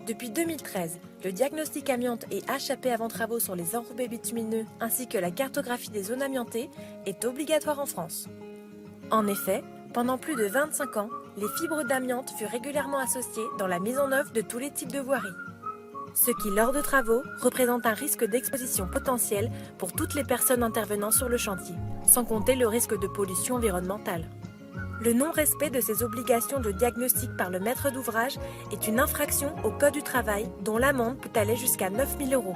Depuis 2013, le diagnostic amiante et HAP avant travaux sur les enrobés bitumineux ainsi que la cartographie des zones amiantées est obligatoire en France. En effet, pendant plus de 25 ans, les fibres d'amiante furent régulièrement associées dans la mise en œuvre de tous les types de voiries. Ce qui, lors de travaux, représente un risque d'exposition potentielle pour toutes les personnes intervenant sur le chantier, sans compter le risque de pollution environnementale. Le non-respect de ces obligations de diagnostic par le maître d'ouvrage est une infraction au Code du travail dont l'amende peut aller jusqu'à 9 000 €.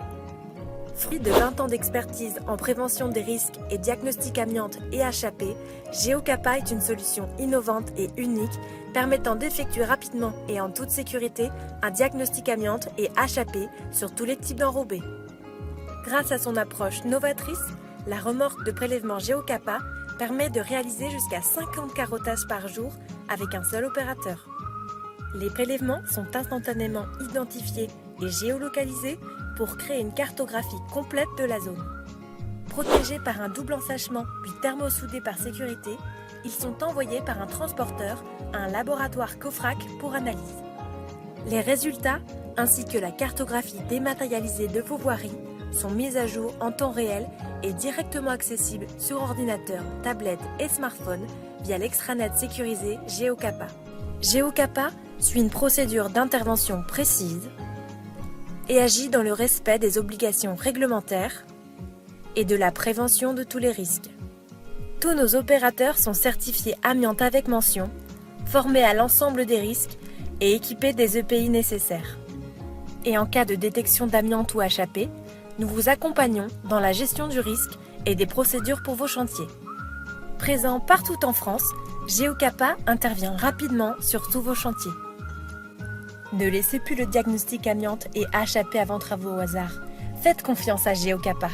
Fruit de 20 ans d'expertise en prévention des risques et diagnostic amiante et HAP, GeoCappa est une solution innovante et unique permettant d'effectuer rapidement et en toute sécurité un diagnostic amiante et HAP sur tous les types d'enrobés. Grâce à son approche novatrice, la remorque de prélèvement GeoCappa permet de réaliser jusqu'à 50 carottages par jour avec un seul opérateur. Les prélèvements sont instantanément identifiés et géolocalisés pour créer une cartographie complète de la zone. Protégés par un double ensachement puis thermosoudés par sécurité, ils sont envoyés par un transporteur à un laboratoire COFRAC pour analyse. Les résultats, ainsi que la cartographie dématérialisée de vos voiries, sont mis à jour en temps réel et directement accessibles sur ordinateur, tablette et smartphone via l'extranet sécurisé GeoCappa. GeoCappa suit une procédure d'intervention précise et agit dans le respect des obligations réglementaires et de la prévention de tous les risques. Tous nos opérateurs sont certifiés amiante avec mention, formés à l'ensemble des risques et équipés des EPI nécessaires. Et en cas de détection d'amiante ou HAP, nous vous accompagnons dans la gestion du risque et des procédures pour vos chantiers. Présent partout en France, GeoCappa intervient rapidement sur tous vos chantiers. Ne laissez plus le diagnostic amiante et HAP avant travaux au hasard. Faites confiance à GeoCappa.